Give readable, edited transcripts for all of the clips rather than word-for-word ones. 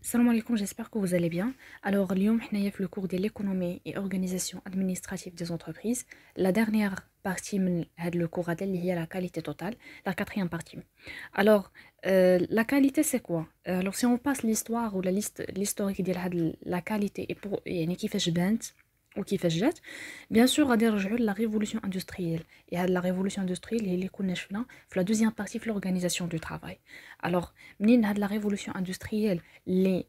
Salam alaikum, j'espère que vous allez bien. Alors, اليوم حنايا في le cours de l'économie et organisation administrative des entreprises. La dernière partie من هذا le cours هذا اللي هي la qualité totale, la quatrième partie. Alors, la qualité c'est quoi? Alors, si on passe l'histoire ou l'historique ديال هاد la qualité et pour يعني كيفاش بانت وكيفاش جات. Bien sûr غادي نرجعوا la révolution industrielle. Et هاد la révolution industrielle هي اللي كنا شفنا في la deuxième partie في l'organisation du travail. Alors, منين هاد la révolution industrielle اللي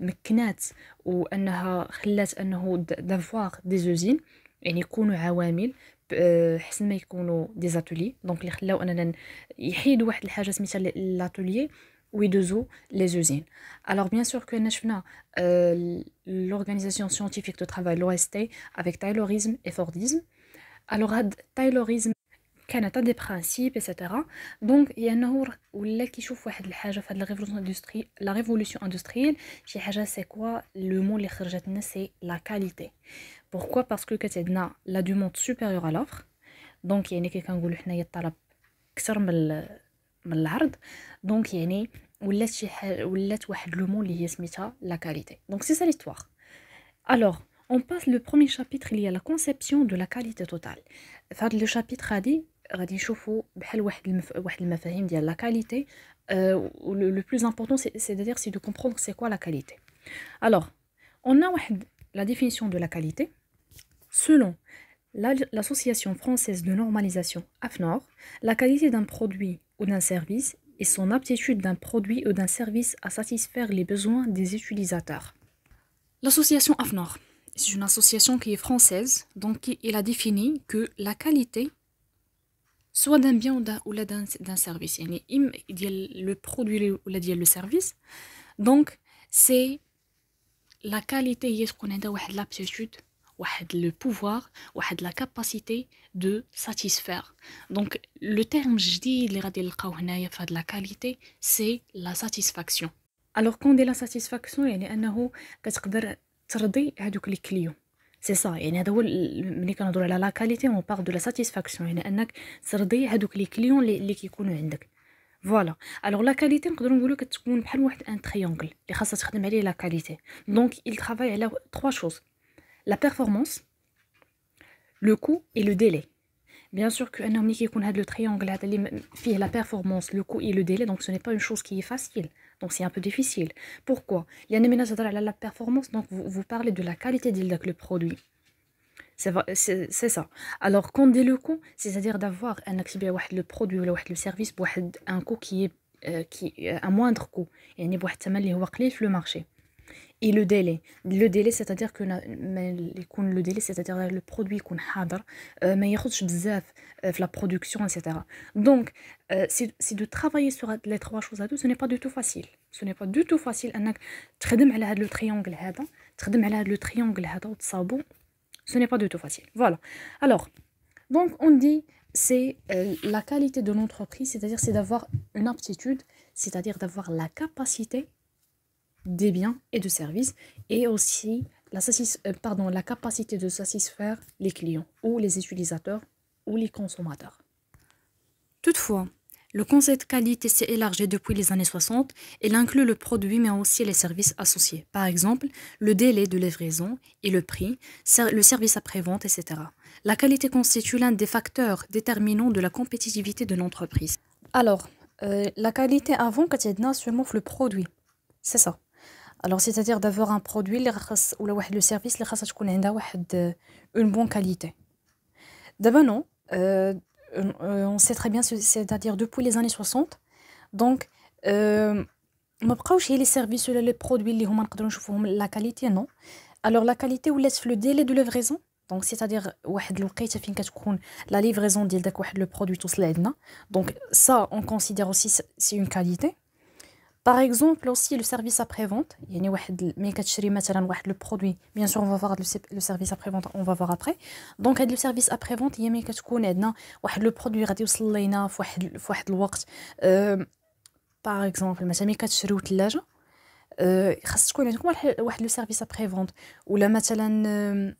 مكنات وانها خلات انه دافوار دي زوزين يعني يكونوا عوامل حسن ما يكونوا دي زاتولي دونك اللي خلاو اننا يحيدوا واحد الحاجه سميتها لاتوليي ويدوزو لي زوزين. Alors bien sûr que شفنا l'organisation scientifique de travail l'OST avec Taylorisme et Fordisme. Alors هاد Taylorisme كانت دي برانسيب ايتترا دونك انه ولا كيشوف واحد الحاجه في هاد لا ريفولوسيون اندستريال شي حاجه سي كوا لو مون اللي خرجت لنا سي لا كاليتي. بوركوا باسكو كانت عندنا لا دوموند سوبيريور ا لوفر دونك يعني كي كنقولوا حنايا الطلب اكثر من العرض دونك يعني ولات شي حاجه ولات واحد لو مون اللي هي سميتها لا كاليتي دونك سي سا ليستوار. Alors, on passe le premier chapitre lié à la conception de la qualité totale. في هذا le chapitre غادي نشوفوا بحال واحد المفاهيم ديال la qualité. Le plus important c'est-à-dire c'est de comprendre c'est quoi la qualité. Alors, on a la définition de la qualité selon l'association française de normalisation AFNOR, la qualité d'un produit ou d'un service et son aptitude d'un produit ou d'un service à satisfaire les besoins des utilisateurs. L'association AFNOR, c'est une association qui est française, donc il a défini que la qualité, soit d'un bien ou d'un service, le produit ou le service, donc c'est la qualité, est-ce qu'on a l'aptitude, le pouvoir, la capacité de satisfaire. Donc le terme جديد اللي غادي نلقاو هنايا في la qualité, c'est la satisfaction. Alors quand on dit la satisfaction يعني انه كتقدر ترضي هذوك لي كليون سي سا يعني هذا هو ملي كنهضروا على لا كاليتي اون بار دو لا ساتيسفاكسيون يعني انك ترضي هذوك لي كليون اللي كيكونوا عندك فوالا. الوغ لا كاليتي نقدروا نقولوا كتكون بحال واحد ان تريونغل اللي خاصها تخدم عليه لا كاليتي دونك il travaille على 3 choses: la performance, le coût et le délai. Bien sûr que ملي كيكون هذا لو تريونغل هذا اللي فيه la performance, le coût et le délai, donc ce n'est pas une chose qui est facile. Donc c'est un peu difficile. Pourquoi? Il y a la performance, donc vous parlez de la qualité de le produit. C'est ça. Alors quand on dit le coût, c'est-à-dire d'avoir le produit ou le service pour un coût qui est un moindre coût. يعني بواحد الثمن اللي هو قليل في le marché. Et le délai c'est-à-dire que le délai c'est-à-dire le produit يكون حاضر ما ياخذش بزاف في la production etc. Donc c'est de travailler sur les 3 choses هادو. Ce n'est pas du tout facile. Ce n'est pas du tout facile انك تخدم على هذا le triangle هذا تخدم على هذا le triangle هذا وتصاوبو. Ce n'est pas du tout facile. Voilà. Alors donc on dit c'est la qualité de l'entreprise, c'est-à-dire c'est d'avoir une aptitude, c'est-à-dire d'avoir la capacité des biens et de services et aussi la capacité de satisfaire les clients ou les utilisateurs ou les consommateurs. Toutefois, le concept de qualité s'est élargi depuis les années 60. Il inclut le produit mais aussi les services associés. Par exemple, le délai de livraison et le prix, le service après-vente, etc. La qualité constitue l'un des facteurs déterminants de la compétitivité de l'entreprise. Alors, la qualité avant, كتعدنا seulement le produit. C'est ça. Alors c'est-à-dire d'avoir un produit اللي خاص ولا واحد لو سيرفيس اللي خاصها تكون عندها واحد اون بون كاليتي. دابا نو on sait très bien c'est-à-dire depuis les années 60 donc ما بقاوش هي لي سيرفيس ولا لي برودوي اللي هما نقدروا نشوفوهم لا كاليتي نو. alors la qualité ولات في لو ديلي دو ليفريزون donc c'est-à-dire واحد الوقيته فين كتكون لا ليفريزون ديال داك واحد لو برودوي توصل عندنا donc ça on considère aussi c'est une qualité. Par exemple aussi le service après-vente, يعني واحد ملي كتشري مثلا واحد لو برودوي bien sûr on va voir le service après-vente on va voir après. Donc هاد le service après-vente هي ملي كتكون عندنا واحد لو برودوي غادي يوصل لينا في واحد الوقت. par exemple مثلا ملي كتشريو ثلاجه خاص تكون عندكم واحد لو service après-vente ولا مثلا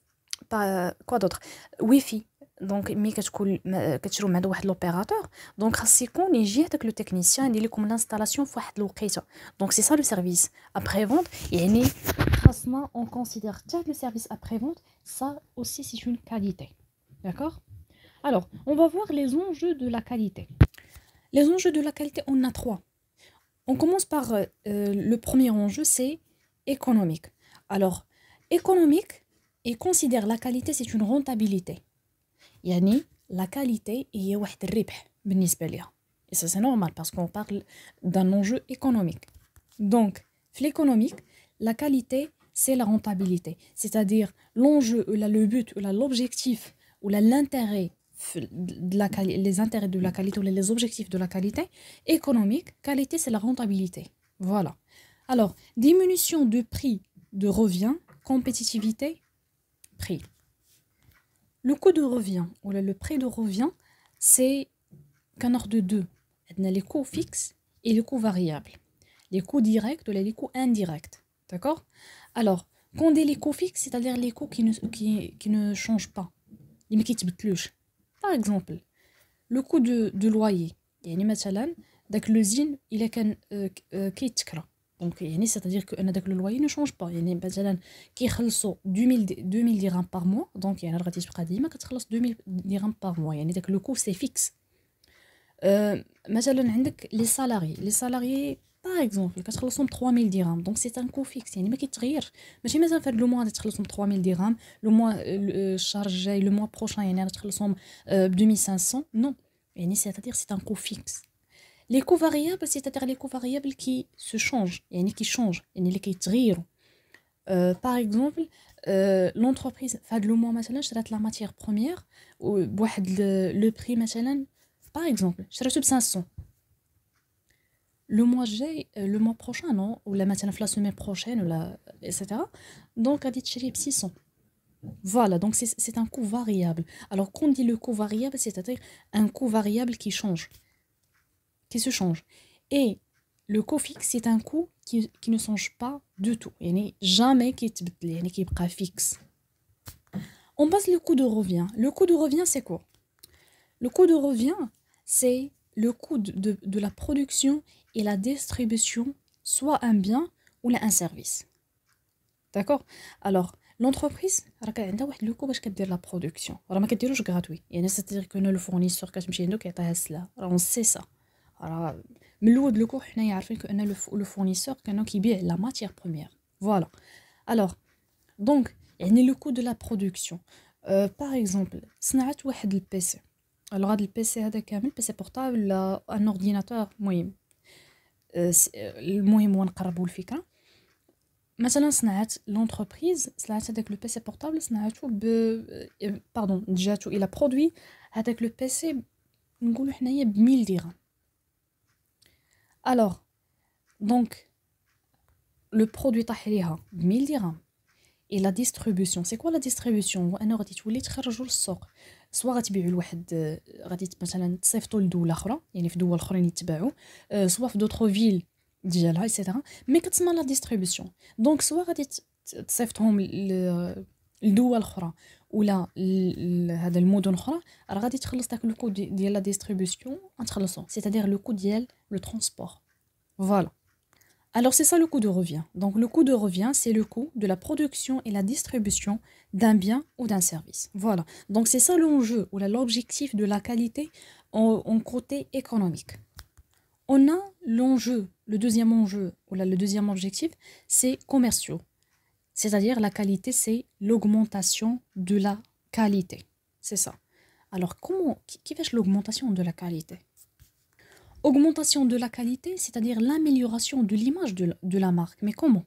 quoi d'autre wifi دونك مي كتكون كتشرو من عند واحد لوبيراتور دونك خاص يكون يجي هذاك لو تكنيسيان يدير لكم لانستالاسيون في واحد الوقيته دونك سي سا لو سيرفيس ابري فونت يعني خاصنا اون كونسيدير حتى لو سيرفيس ابري فونت ça aussi c'est une qualité d'accord alors on va voir les enjeux de la qualité les enjeux de la qualité on a trois on commence par le premier enjeu c'est économique alors économique il considère la qualité c'est une rentabilité يعني la qualité هي واحد الربح بالنسبة ليها. Et ça c'est normal parce qu'on parle d'un enjeu économique. Donc, l'économique, la qualité, c'est la rentabilité. C'est-à-dire l'enjeu, ou le but, ou l'objectif, ou l'intérêt, les intérêts de la qualité, ou les objectifs de la qualité. Économique, qualité, c'est la rentabilité. Voilà. Alors, diminution de prix de revient, compétitivité, prix. Le coût de revient, ou le prix de revient, c'est qu'un ordre de deux. On a les coûts fixes et les coûts variables. Les coûts directs ou les coûts indirects. D'accord? Alors, quand on dit les coûts fixes, c'est-à-dire les coûts qui ne changent pas. Les qui ne Par exemple, le coût de loyer. يعني مثلا داك l'usine il est كان كيتكرا. Donc c'est-à-dire que le loyer ne change pas. يعني مثلا كيخلصوا 2000 dirhams par mois. Donc يعني غادي تبقى ديما كتخلص 2000 dirhams par mois. يعني داك le coût c'est fixe. مثلا عندك les salariés par exemple كتخلصهم 3000 dirhams. Donc c'est un coût fixe. يعني ما كيتغيرش. ماشي مثلا في هذا لو موا غادي تخلصهم 3000 dirhams. لو موا الشهر الجاي لو موا بروشان يعني غادي تخلصهم ب 2500. Non. يعني c'est-à-dire c'est un coût fixe. Les coûts variables, c'est-à-dire les coûts variables qui se changent, qui changent, qui تغيروا. Par exemple, l'entreprise fait le mois مثلا شرات la matière première بواحد le prix مثلا par exemple شراته ب 500. Le mois الجاي le mois prochain non ou la مثلا في la semaine prochaine ou la etc. donc غادي تشري ب 600. Voilà, donc c'est un coût variable. Alors quand on dit le coût variable, c'est-à-dire un coût variable qui change. Qui se change. Et le coût fixe, c'est un coût qui ne change pas du tout. يعني jamais qui est fixe. On passe le coût de revient. Le coût de revient, c'est quoi? Le coût de revient, c'est le coût de la production et la distribution, soit un bien ou un service. D'accord? Alors, l'entreprise, elle a le coût باش كدير la production. راه ما كديروش gratuit. يعني c'est-à-dire que le fournisseur كتمشي عنده كيعطيها السلعة. On sait ça. Alors, من الود لوكو حنايا عارفين كأن لو فورنيسور كانوا كيبيع لا ماتيير بروميير فوالا alors donc يعني لو كو دو لا برودكسيون باغ اكزومبل صنعت واحد البيسي alors هذا البيسي هذا كامل بيسي بورطابل ولا ان اورديناتور المهم ونقربوا الفكره مثلا صنعت لونتربريز صنعت هذاك لو بيسي بورطابل صنعته باردون جاتو الى برودوي هذاك لو بيسي نقولوا حنايا ب 1000 درهم. Alors, donc, le produit طاح 1000 dirhams. Et la distribution, c'est quoi la distribution? وانا غادي تولي تخرجوا للسوق سواء غتبيعوا لواحد غادي مثلا تصيفطوا لدوله اخرى يعني في دول اخرين يتباعوا سواء في دوطرو فيل ديالها ايتترا مي كتسمى لا ديستريبيسيون دونك سواء غادي تصيفطهم لدول اخرى ولا هذا المدن اخرى راه غادي تخلص داك لو كود ديال لا ديستريبيسيون غتخلصو سيتادير لو كود ديال لو ترونسبور فوالا. Alors c'est ça le coût de revient. Donc le coût de revient, c'est le coût de la production et la distribution d'un bien ou d'un service. Voilà. Donc c'est ça l'enjeu ou l'objectif de la qualité en côté économique. On a l'enjeu, le deuxième enjeu ou le deuxième objectif, c'est commerciaux. C'est-à-dire la qualité, c'est l'augmentation de la qualité. C'est ça. Alors qui fait l'augmentation de la qualité? Augmentation de la qualité, c'est-à-dire l'amélioration de l'image de la marque. Mais comment?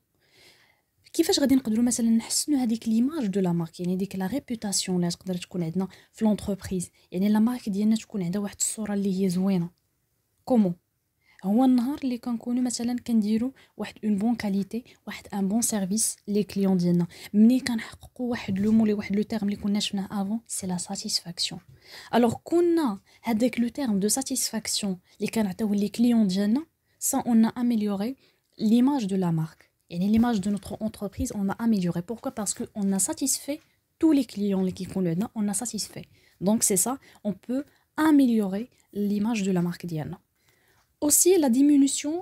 كيفاش غادي نقدروا مثلا نحسنوا هذيك ليماج دو لا مارك يعني ديك لا ريبوتاسيون اللي تقدر تكون عندنا في لونتربريز يعني لا مارك ديالنا تكون عندها واحد الصوره اللي هي زوينه. كومون هو النهار اللي كنكونوا مثلا كنديروا واحد اون بون كاليتي واحد ان بون سيرفيس لي كليون ديالنا ملي كنحققوا واحد لو مو لي واحد لو تيرم اللي كنا شفناه افون سي لا ساتيسفاكسيون. الوغ كنا هذاك لو تيرم دو ساتيسفاكسيون اللي كنعطيوه لي كليون ديالنا سا اون اميليوري l'image de la marque يعني l'image de notre entreprise on a amélioré. Pourquoi? Parce que on a satisfait tous les clients qui كيكونوا عندنا on a satisfait. Donc c'est ça, on peut améliorer l'image de la marque ديالنا. Aussi la diminution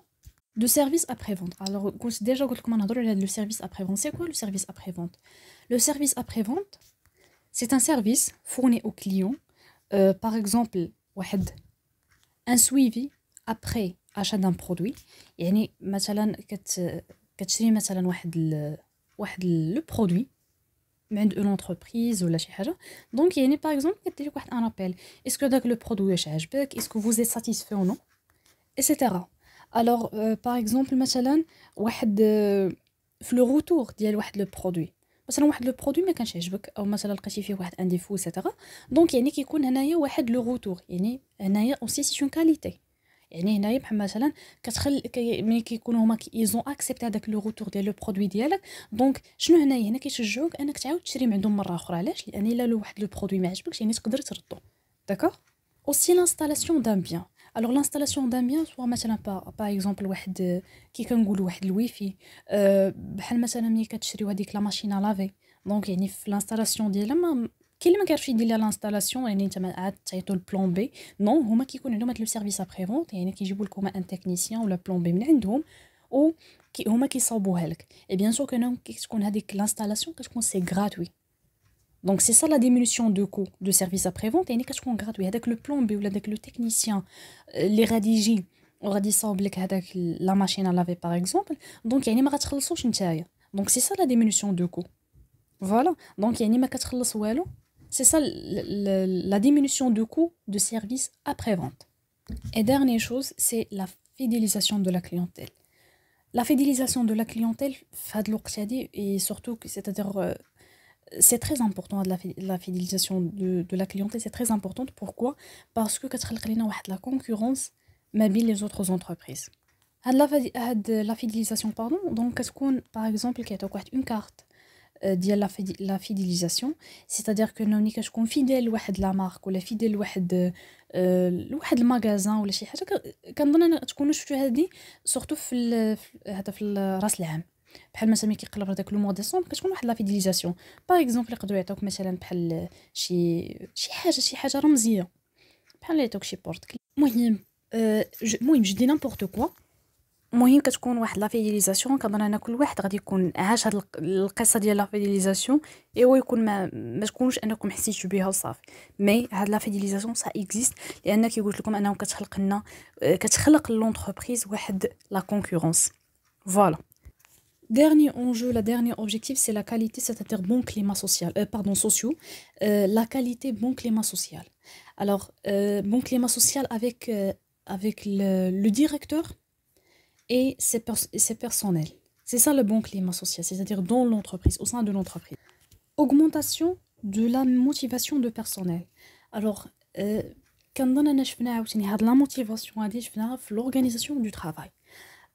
de service après-vente. Alors déjà قلت لكم نهضروا على le service après-vente. C'est quoi le service après-vente? Le service après-vente, c'est un service fourni au client. Par exemple, un suivi après achat d'un produit. يعني مثلا كتشري مثلا واحد le produit من عند une entreprise ولا شي حاجه. Donc يعني par exemple كدير لك واحد un appel. Est-ce que داك le produit واش عجبك? Est-ce que vous êtes satisfait ou non? etc. Alors par exemple مثلا واحد في le retour ديال واحد le produit. مثلا واحد لو برودوي ما كانش عجبك او مثلا لقيتي فيه واحد ان ديفو ايتترا دونك يعني كيكون هنايا واحد لو روتور يعني هنايا اوسي سي اون كاليتي يعني هنايا بحال مثلا ملي كيكونوا هما ايزون اكسبتي هذاك لو روتور ديال لو برودوي ديالك دونك شنو هنايا هنا كيشجعوك انك تعاود تشري من عندهم مره اخرى علاش لان الا لو واحد لو برودوي ما عجبكش يعني تقدر تردو داكوغ اوسي لانستالاسيون دان بيان alors l'installation d'un bien soit مثلا par exemple واحد كي كنقولوا واحد الويفي بحال مثلا ملي كتشريو هذيك لا ماشين لافي دونك يعني في الانستالاسيون ديالها ما كاين اللي ما كيعرفش يدير لها الانستالاسيون يعني انت ما عاد تعيطوا البلان بي نو هما كيكون عندهم هاد لو سيرفيس ابري فونت يعني كيجيبوا لكم ان تكنيسيان ولا بلان بي من عندهم و هما كيصاوبوها لك اي بيان سور كانوا كتكون هذيك الانستالاسيون كتكون سي غراتوي. Donc c'est ça la diminution de coût de service après-vente يعني كتكون gratuit هذاك لو بلومبي ولا داك لو تكنيسيان اللي غادي يجي وغادي يصاوب لك هذاك لا ماشين لافي باغ اكزومبل دونك يعني ما غتخلصوش نتايا دونك سي سا لا ديمينيسيون دو كو فوالا دونك يعني ما كتخلص والو سي سا لا ديمينيسيون دو كو دو سيرفيس après-vente. Et dernière chose c'est la fidélisation de la clientèle. La fidélisation de la clientèle في هذا الوقت هذه et surtout c'est-à-dire c'est très important la fidélisation de la clientèle c'est très importante pourquoi parce que كتخلق لنا واحد la concurrence ما بين les autres entreprises هاد la fidélisation pardon donc كتكون par exemple كيعطيوك واحد une carte ديال la fidélisation c'est-à-dire que ملي كتكون fidèle لواحد la marque ولا fidèle لواحد المغازان ولا شي حاجه كنظن تكونوا شفتوا هذه surtout في هذا في راس العام بحال مثلا ملي كيقرب هذاك لو موا ديسمبر كتكون واحد لا فيديليزاسيون باغ اكزومبل يقدروا يعطوك مثلا بحال شي حاجه رمزيه بحال يعطوك شي بورت المهم المهم جو دي نيمبورط كوا المهم كتكون واحد لا فيديليزاسيون كنظن انا كل واحد غادي يكون عاش هاد القصه ديال لا فيديليزاسيون ايوا يكون ما تكونوش انكم حسيتوا بها وصافي مي هاد لا فيديليزاسيون سا اكزيست لان كيقول لكم انه كتخلق لونتربريز واحد لا كونكورونس فوالا. Dernier enjeu, la dernier objectif, c'est la qualité, c'est-à-dire bon climat social, sociaux. La qualité, bon climat social. Alors, bon climat social avec le directeur et ses personnels. C'est ça le bon climat social, c'est-à-dire dans l'entreprise, au sein de l'entreprise. Augmentation de la motivation de personnel. Alors, كنظن أنا شفنا عاوتاني هاد لا موتيفاسيون هادي شفناها في l'organisation du travail.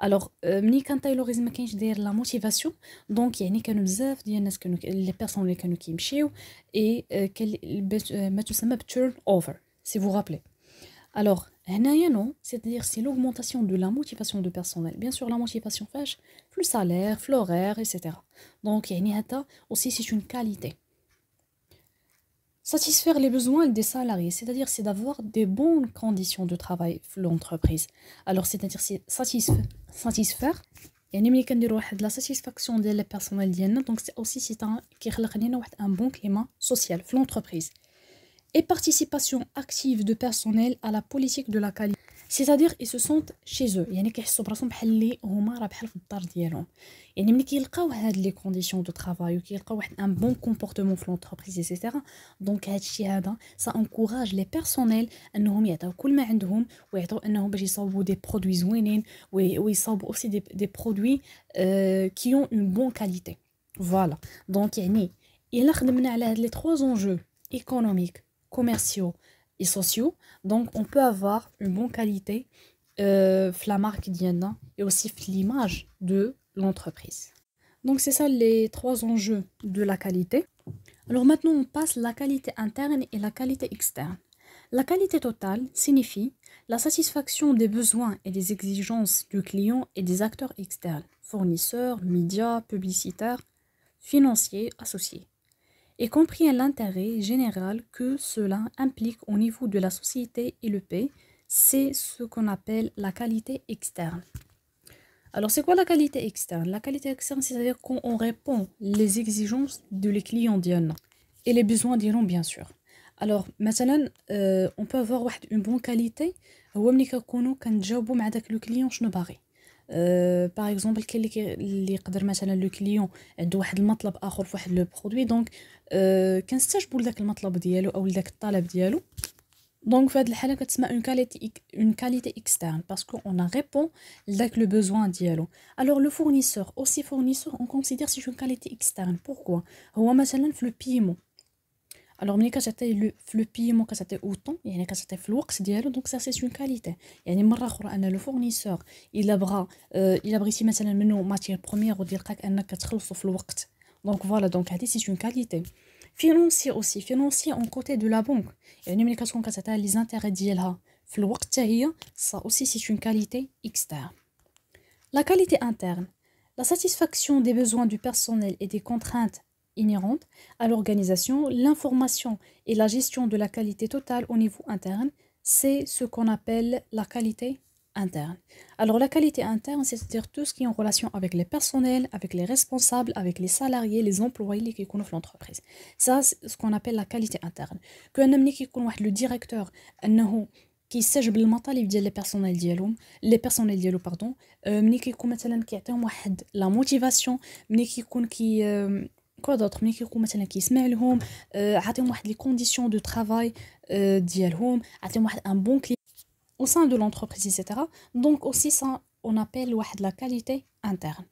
الوغ ملي كان تايلوريزم ما كاينش داير لا موتيفاسيون دونك يعني كانوا بزاف ديال الناس كانوا لي بيرسون اللي كانوا كيمشيو اي ما تسمى بتيرن اوفر سي فو رابلي. الوغ هنايا نو c'est-à-dire c'est l'augmentation de la motivation de personnel bien sûr la motivation فاش في le salaire في l'horaire etc. donc يعني هذا aussi c'est une qualité. Satisfaire les besoins des salariés, c'est-à-dire c'est d'avoir des bonnes conditions de travail dans l'entreprise. Alors c'est-à-dire c'est satisfaire يعني ملي كنديروا واحد لا ساتيسفاكسيون ديال لي بيرسونيل ديالنا دونك سي اوسي سي كيخلق لنا واحد ان بون كليما سوسيال في l'entreprise. Et participation active de personnel à la politique de la qualité. C'est-à-dire ils se sentent chez eux يعني كيحسوا براسهم بحال اللي هما راه بحال في الدار ديالهم يعني ملي كيلقاو هاد لي كونديسيون دو طرافاي وكيلقاو واحد ان بون كومبورتمون في لونتربريز ايتترا دونك هادشي هذا سا انكوراج لي بيرسونيل انهم يعطيو كل ما عندهم ويعطيو انهم باش يصاوبوا دي برودوي زوينين ويصاوبوا اوسي دي برودوي كي اون اون بون كاليتي فوالا. دونك يعني الا خدمنا على هاد لي 3 enjeux économiques commerciaux et sociaux donc on peut avoir une bonne qualité la marque d'Iana et aussi l'image de l'entreprise. Donc c'est ça les 3 enjeux de la qualité. Alors maintenant on passe la qualité interne et la qualité externe. La qualité totale signifie la satisfaction des besoins et des exigences du client et des acteurs externes, fournisseurs, médias, publicitaires, financiers, associés. et comprend l'intérêt général que cela implique au niveau de la société et le pays. C'est ce qu'on appelle la qualité externe. Alors, c'est quoi la qualité externe? La qualité externe, c'est-à-dire qu'on répond les exigences de les clients d'Yana et les besoins d'Yana, bien sûr. Alors, مثلا, on peut avoir une bonne qualité هو ملي كنكونوا كنتجاوبوا مع داك لو كليون شنو باغي. باغ اكزومبل كاين اللي يقدر مثلا لو كليون عنده واحد المطلب اخر في واحد لو برودوي دونك كنستجبوا لذاك المطلب ديالو او لذاك الطلب ديالو. Donc, في هذه الحالة كتسمى une qualité externe parce qu'on a répond لذاك le besoin ديالو. Alors le fournisseur, aussi fournisseur, on considère c'est une qualité externe. Pourquoi? هو مثلا في le paiement. Alors ملي كتعطي في le paiement كتعطي autant يعني كتعطي في الوقت ديالو donc ça c'est une qualité. يعني مرة أخرى أن le fournisseur إلا بغى إلا بغيتي مثلا منه matière première وديلقاك أنك كتخلصو في الوقت. Donc voilà, donc هذه c'est une qualité. Financier aussi, financier en côté de la banque. يعني ملي كتكون كتعطيها لي زانتيغي ديالها في الوقت حتى هي ça aussi c'est une qualité externe. La qualité interne. La satisfaction des besoins du personnel et des contraintes inhérentes à l'organisation, l'information et la gestion de la qualité totale au niveau interne, c'est ce qu'on appelle la qualité interne. Alors la qualité interne, c'est-à-dire tout ce qui est en relation avec les personnels, avec les responsables, avec les salariés, les employés qui connaissent l'entreprise. Ça, c'est ce qu'on appelle la qualité interne. Que le directeur, كيستجب للمطالب ديال لي بيرسونيل ديالهم لي بيرسونيل ديالو باردون ملي كيكون مثلا كيعطيهم واحد لا موتيفاسيون ملي كيكون كوا دوطخ ملي كيكون مثلا كيسمع لهم عطيهم واحد لي كونديسيون دو ترافاي ديالهم عطيهم واحد ان بون كلي au sein de l'entreprise etc. Donc aussi ça on appelle واحد la qualité interne.